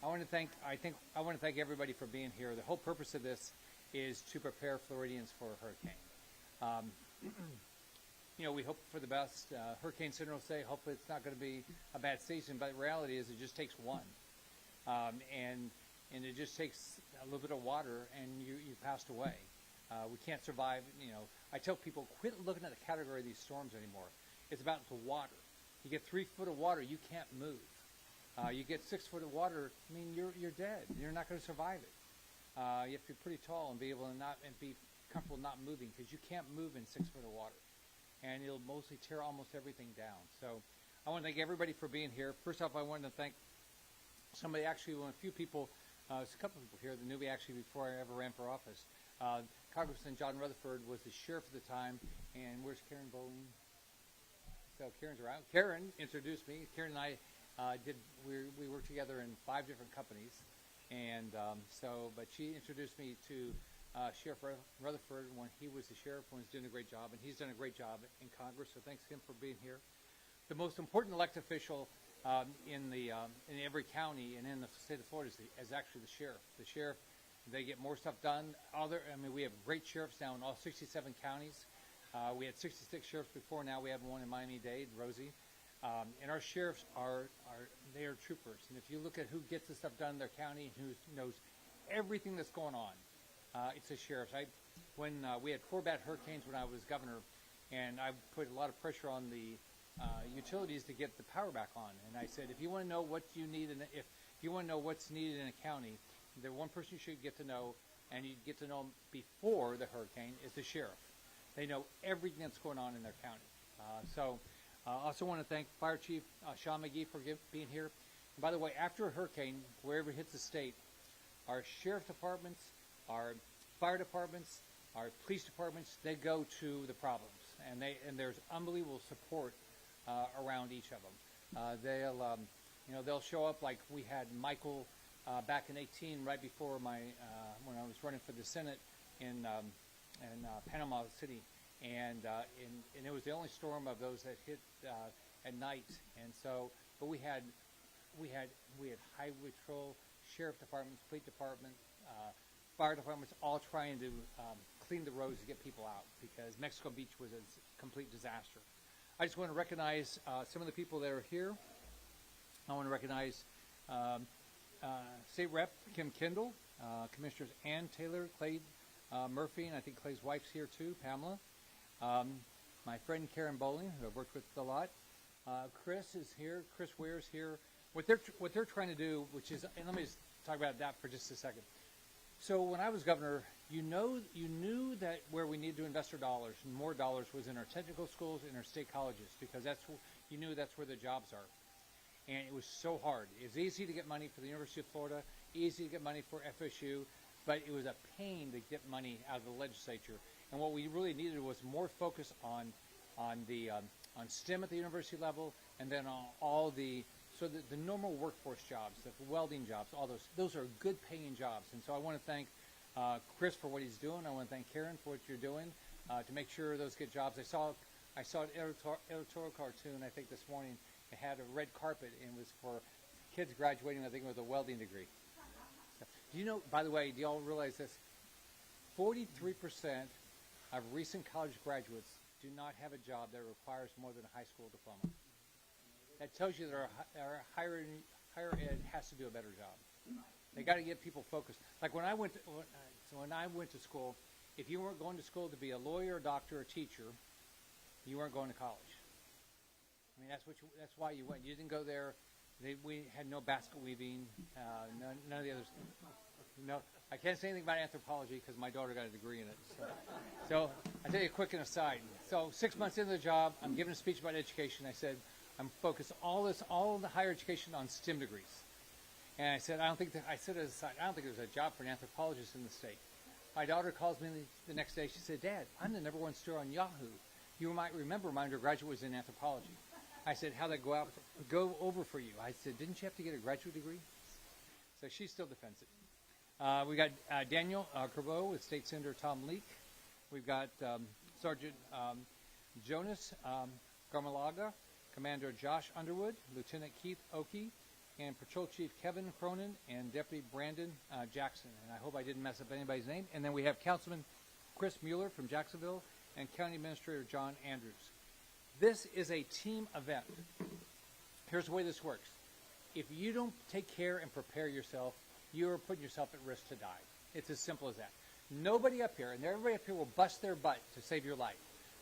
I want to thank everybody for being here. The whole purpose of this is to prepare Floridians for a hurricane. Um, we hope for the best. Hurricane Center will say, hopefully it's not going to be a bad season, but the reality is it just takes one. And it just takes a little bit of water and you passed away. We can't survive. I tell people, quit looking at the category of these storms anymore. It's about the water. You get 3 foot of water, you can't move. You get 6 foot of water, I mean, you're dead. You're not going to survive it. You have to be pretty tall and be able to be comfortable not moving, because you can't move in 6 foot of water. And it'll mostly tear almost everything down. So I want to thank everybody for being here. First off, I wanted to thank a few people, there's a couple of people here that knew me actually before I ever ran for office. Congressman John Rutherford was the sheriff at the time, and where's Karen Bowling? So Karen's around. Karen introduced me. Karen and I we worked together in 5 different companies, and but she introduced me to Sheriff Rutherford when he was the sheriff, when he was doing a great job, and he's done a great job in Congress. So thanks to him for being here. The most important elected official in every county and in the state of Florida is actually the sheriff. The sheriff, they get more stuff done. We have great sheriffs now in all 67 counties. We had 66 sheriffs before. Now we have one in Miami-Dade, Rosie. And our sheriffs they are troopers. And if you look at who gets the stuff done in their county, who knows everything that's going on, it's the sheriffs. We had 4 bad hurricanes when I was governor, and I put a lot of pressure on the utilities to get the power back on. And I said, if you want to know what you need, if you want to know what's needed in a county, the one person you should get to know, and you get to know before the hurricane, is the sheriff. They know everything that's going on in their county. I also want to thank Fire Chief Sean McGee for being here. And by the way, after a hurricane, wherever it hits the state, our sheriff departments, our fire departments, our police departments, they go to the problems, and there's unbelievable support around each of them. They'll show up, like we had Michael back in 18, right before when I was running for the Senate in Panama City. And it was the only storm of those that hit at night, but we had highway patrol, sheriff departments, police department, fire departments, all trying to clean the roads to get people out, because Mexico Beach was a complete disaster. I just want to recognize some of the people that are here. I want to recognize State Rep Kim Kendall, Commissioners Ann Taylor, Clay Murphy, and I think Clay's wife's here too, Pamela. My friend Karen Bowling, who I've worked with a lot. Chris is here. Chris Ware's here. What they're trying to do, and let me just talk about that for just a second. So when I was governor, you knew that where we needed to invest our dollars, and more dollars, was in our technical schools and our state colleges, because you knew that's where the jobs are. And it was so hard. It was easy to get money for the University of Florida, easy to get money for FSU, but it was a pain to get money out of the legislature. And what we really needed was more focus on STEM at the university level, and then on all the normal workforce jobs, the welding jobs, all those are good paying jobs. And so I want to thank Chris for what he's doing. I want to thank Karen for what you're doing to make sure those get jobs. I saw an editorial cartoon, I think this morning. It had a red carpet, and it was for kids graduating, I think, with a welding degree. Do you know, by the way, do you all realize this? 43% of recent college graduates do not have a job that requires more than a high school diploma. That tells you that our higher ed has to do a better job. They got to get people focused. Like when I went to school, if you weren't going to school to be a lawyer, a doctor, a teacher, you weren't going to college. I mean, that's why you went. You didn't go there. We had no basket weaving, none of the others. No, I can't say anything about anthropology because my daughter got a degree in it. So I'll tell you a quick aside. So 6 months into the job, I'm giving a speech about education. I said, I'm focused all the higher education on STEM degrees. And I said, I don't think there's a job for an anthropologist in the state. My daughter calls me the next day. She said, Dad, I'm the #1 store on Yahoo. You might remember my undergraduate was in anthropology. I said, how'd that go over for you? I said, didn't you have to get a graduate degree? So she still defends it. We got Daniel Corbeau with State Senator Tom Leake. We've got Sergeant Jonas Garmalaga, Commander Josh Underwood, Lieutenant Keith Oakey, and Patrol Chief Kevin Cronin and Deputy Brandon Jackson. And I hope I didn't mess up anybody's name. And then we have Councilman Chris Mueller from Jacksonville and County Administrator John Andrews. This is a team event. Here's the way this works. If you don't take care and prepare yourself, you're putting yourself at risk to die. It's as simple as that. Nobody up here, and everybody up here will bust their butt to save your life.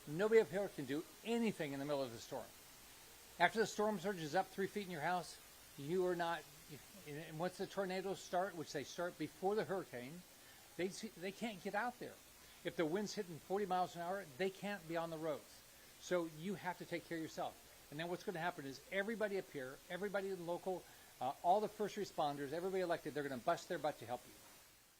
Nobody up here can do anything in the middle of the storm. After the storm surges up 3 feet in your house, you are not, and once the tornadoes start, which they start before the hurricane, they can't get out there. If the wind's hitting 40 miles an hour, they can't be on the roads. So you have to take care of yourself. And then what's going to happen is everybody up here, everybody in the local, all the first responders, everybody elected, they're going to bust their butt to help you.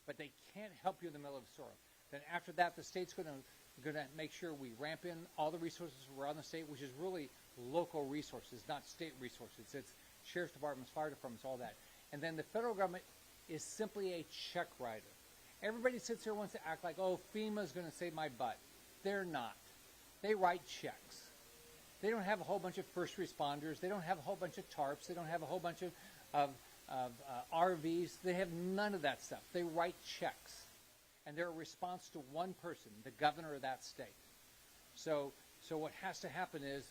But they can't help you in the middle of a storm. Then after that, the state's going to make sure we ramp in all the resources around the state, which is really local resources, not state resources. It's sheriff's departments, fire departments, all that. And then the federal government is simply a check writer. Everybody sits here and wants to act like, oh, FEMA's going to save my butt. They're not. They write checks. They don't have a whole bunch of first responders. They don't have a whole bunch of tarps. They don't have a whole bunch of RVs. They have none of that stuff. They write checks. And they're a response to one person, the governor of that state. So what has to happen is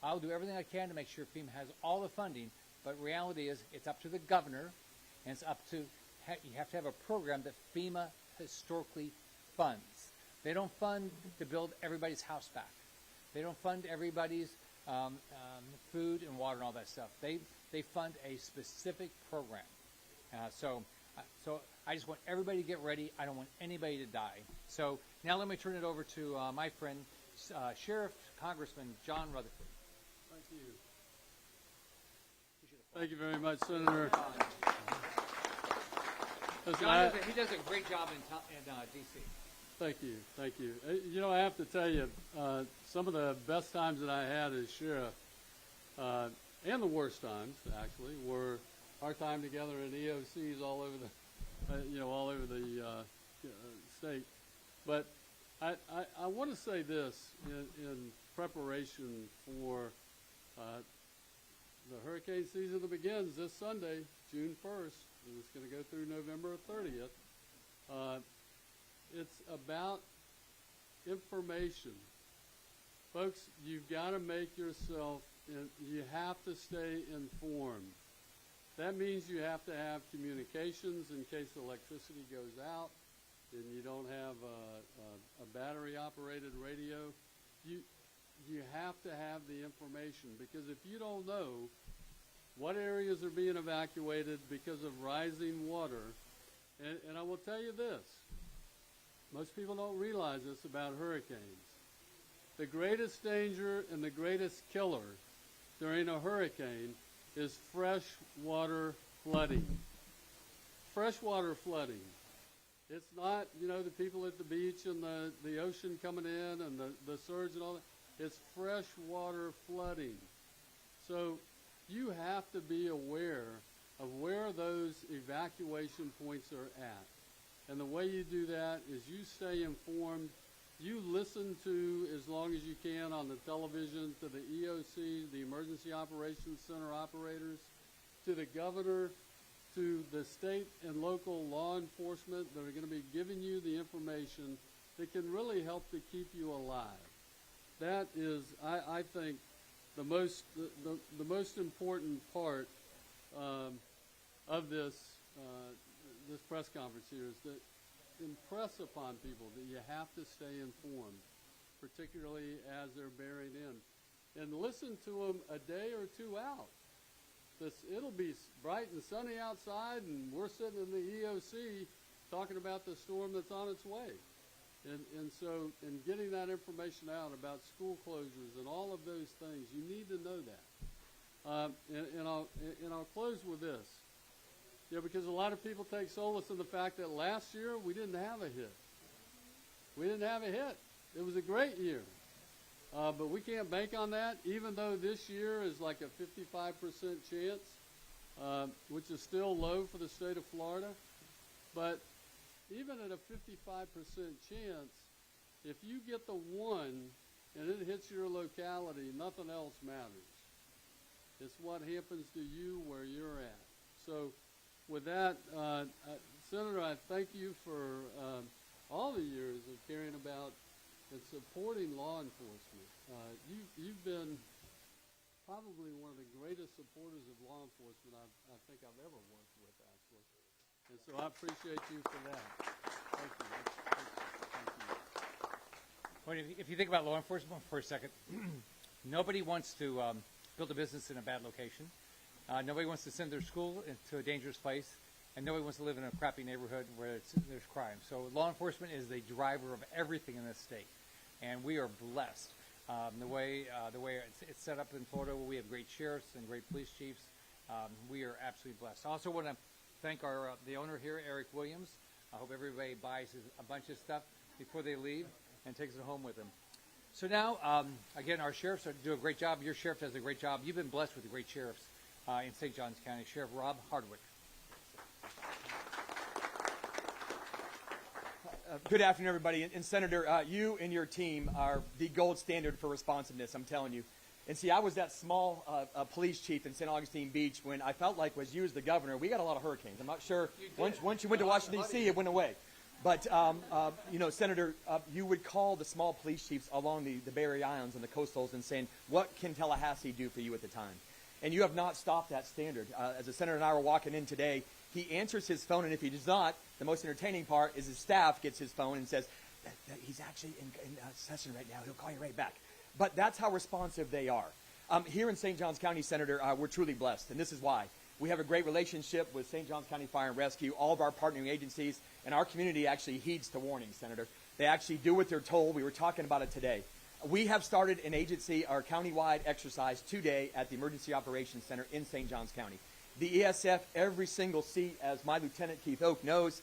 I'll do everything I can to make sure FEMA has all the funding, but reality is it's up to the governor, and it's up to, you have to have a program that FEMA historically funds. They don't fund to build everybody's house back. They don't fund everybody's food and water and all that stuff. They fund a specific program. So I just want everybody to get ready. I don't want anybody to die. So now let me turn it over to my friend, Sheriff Congressman John Rutherford. Thank you. Thank you very much, Senator. John he does a great job in D.C. Thank you. Thank you. You know, I have to tell you, some of the best times that I had as sheriff, and the worst times, actually, were our time together in EOCs all over the state. But I want to say this in preparation for the hurricane season that begins this Sunday, June 1st, and it's going to go through November 30th. It's about information. Folks, you've got to make yourself, you have to stay informed. That means you have to have communications in case electricity goes out and you don't have a battery-operated radio. You have to have the information, because if you don't know what areas are being evacuated because of rising water, and I will tell you this, most people don't realize this about hurricanes. The greatest danger and the greatest killer during a hurricane is freshwater flooding. Freshwater flooding. It's not, the people at the beach and the ocean coming in and the surge and all that. It's freshwater flooding. So you have to be aware of where those evacuation points are at. And the way you do that is you stay informed. You listen to, as long as you can on the television, to the EOC, the Emergency Operations Center operators, to the governor, to the state and local law enforcement that are going to be giving you the information that can really help to keep you alive. That is, I think, the most important part of this press conference here is to impress upon people that you have to stay informed, particularly as they're bearing in, and listen to them a day or two out. It'll be bright and sunny outside, and we're sitting in the EOC talking about the storm that's on its way. And so getting that information out about school closures and all of those things, you need to know that. And I'll close with this. Because a lot of people take solace in the fact that last year we didn't have a hit. We didn't have a hit. It was a great year. But we can't bank on that, even though this year is like a 55% chance, which is still low for the state of Florida. But even at a 55% chance, if you get the one and it hits your locality, nothing else matters. It's what happens to you where you're at. So with that, Senator, I thank you for all the years of caring about and supporting law enforcement. You've been probably one of the greatest supporters of law enforcement I think I've ever worked with, actually. And so I appreciate you for that. Thank you. Thank you. Well, if you think about law enforcement for a second, nobody wants to build a business in a bad location. Nobody wants to send their school into a dangerous place, and nobody wants to live in a crappy neighborhood where there's crime. So law enforcement is the driver of everything in this state, and we are blessed. The way it's set up in Florida, where we have great sheriffs and great police chiefs, we are absolutely blessed. I also want to thank the owner here, Eric Williams. I hope everybody buys a bunch of stuff before they leave and takes it home with them. So now, again, our sheriffs do a great job. Your sheriff does a great job. You've been blessed with great sheriffs in St. Johns County. Sheriff Rob Hardwick. Good afternoon, everybody. And Senator, you and your team are the gold standard for responsiveness, I'm telling you. And see, I was that small police chief in St. Augustine Beach when I felt like was you as the governor. We got a lot of hurricanes. I'm not sure. Once you went to Washington, D.C., it went away. But, Senator, you would call the small police chiefs along the Bay Area Islands and the coastals and saying, what can Tallahassee do for you at the time? And you have not stopped that standard. As the senator and I were walking in today, he answers his phone, and if he does not, the most entertaining part is his staff gets his phone and says, he's actually in session right now. He'll call you right back. But that's how responsive they are. Here in St. Johns County, Senator, we're truly blessed, and this is why. We have a great relationship with St. Johns County Fire and Rescue, all of our partnering agencies, and our community actually heeds the warnings, Senator. They actually do what they're told. We were talking about it today. We have started an agency, our countywide exercise today at the Emergency Operations Center in St. Johns County. The ESF, every single seat, as my Lieutenant Keith Oak knows,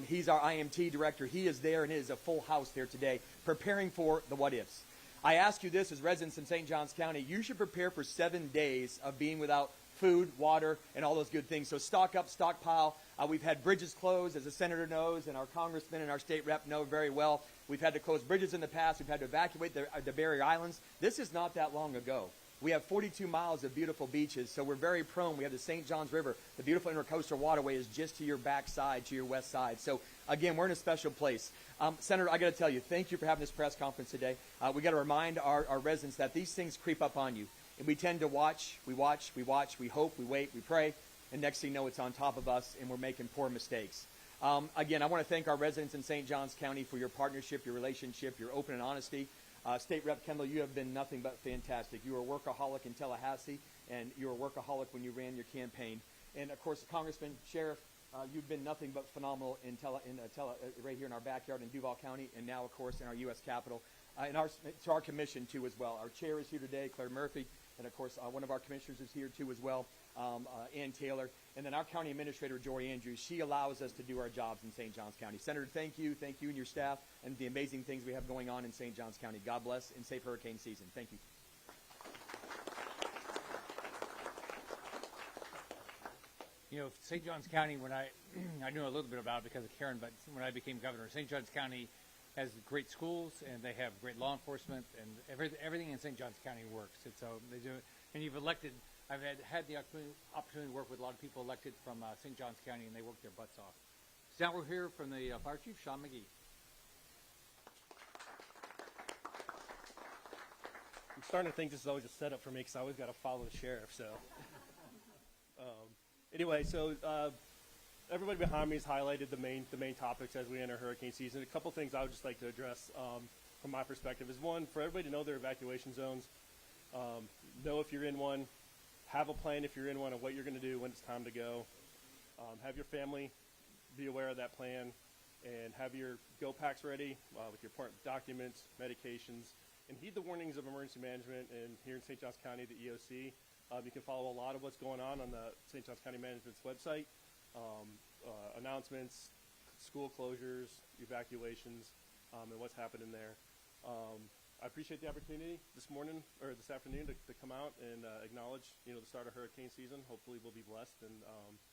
he's our IMT director. He is there, and it is a full house there today, preparing for the what-ifs. I ask you this as residents in St. Johns County, you should prepare for 7 days of being without food, water, and all those good things. So stock up, stockpile. We've had bridges closed, as the senator knows, and our congressman and our state rep know very well. We've had to close bridges in the past. We've had to evacuate the barrier islands. This is not that long ago. We have 42 miles of beautiful beaches, so we're very prone. We have the St. Johns River. The beautiful intercoastal waterway is just to your backside, to your west side. So, again, we're in a special place. Senator, I got to tell you, thank you for having this press conference today. We got to remind our residents that these things creep up on you. And we tend to watch, we hope, we wait, we pray, and next thing you know, it's on top of us, and we're making poor mistakes. Again, I want to thank our residents in St. Johns County for your partnership, your relationship, your open and honesty. State Rep Kendall, you have been nothing but fantastic. You were a workaholic in Tallahassee, and you were a workaholic when you ran your campaign. And, of course, Congressman, Sheriff, you've been nothing but phenomenal right here in our backyard in Duval County, and now, of course, in our U.S. Capitol. And to our commission, too, as well. Our chair is here today, Claire Murphy. And, of course, one of our commissioners is here, too, as well, Ann Taylor. And then our county administrator, Jory Andrews. She allows us to do our jobs in St. Johns County. Senator, thank you and your staff, and the amazing things we have going on in St. Johns County. God bless, and safe hurricane season. Thank you. You know, St. Johns County, when I knew a little bit about it because of Karen, but when I became governor, St. Johns County has great schools, and they have great law enforcement, and everything in St. Johns County works. And so they do it. And you've elected, I've had the opportunity to work with a lot of people elected from St. Johns County, and they work their butts off. So now we're here from the Fire Chief, Sean McGee. I'm starting to think this is always a setup for me because I always got to follow the sheriff. So anyway, everybody behind me has highlighted the main topics as we enter hurricane season. A couple things I would just like to address from my perspective is, one, for everybody to know their evacuation zones, know if you're in one, have a plan if you're in one of what you're going to do when it's time to go, have your family be aware of that plan, and have your go packs ready with your important documents, medications, and heed the warnings of emergency management. And here in St. Johns County, the EOC, you can follow a lot of what's going on the St. Johns County Management's website. Announcements, school closures, evacuations, and what's happening there. I appreciate the opportunity this afternoon to come out and acknowledge, the start of hurricane season. Hopefully we'll be blessed and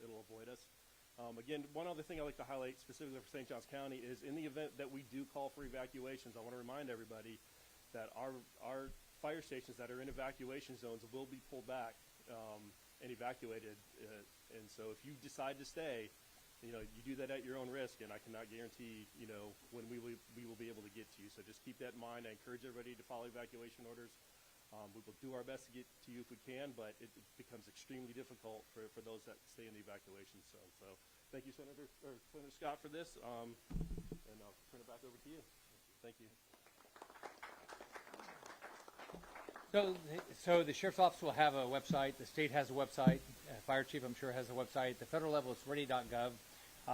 it'll avoid us. Again, one other thing I'd like to highlight specifically for St. Johns County is, in the event that we do call for evacuations, I want to remind everybody that our fire stations that are in evacuation zones will be pulled back and evacuated. And so if you decide to stay, you do that at your own risk, and I cannot guarantee, when we will be able to get to you. So just keep that in mind. I encourage everybody to follow evacuation orders. We will do our best to get to you if we can, but it becomes extremely difficult for those that stay in the evacuation zone. So thank you, Senator Scott, for this, and I'll turn it back over to you. Thank you. So the sheriff's office will have a website. The state has a website. Fire chief, I'm sure, has a website. The federal level is ready.gov.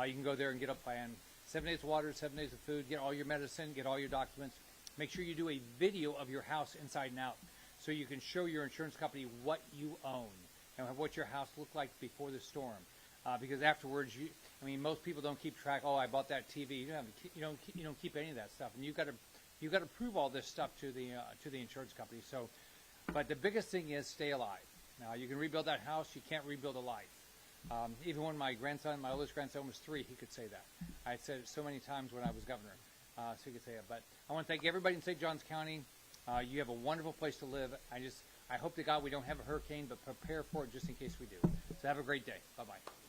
You can go there and get a plan. 7 days of water, 7 days of food. Get all your medicine. Get all your documents. Make sure you do a video of your house inside and out, so you can show your insurance company what you own and what your house looked like before the storm. Because afterwards, most people don't keep track. Oh, I bought that TV. You don't keep any of that stuff, and you've got to prove all this stuff to the insurance company. So, but the biggest thing is stay alive. Now, you can rebuild that house. You can't rebuild a life. Even when my oldest grandson was 3, he could say that. I said it so many times when I was governor, so he could say it. But I want to thank everybody in St. Johns County. You have a wonderful place to live. I hope to God we don't have a hurricane, but prepare for it just in case we do. So have a great day. Bye-bye.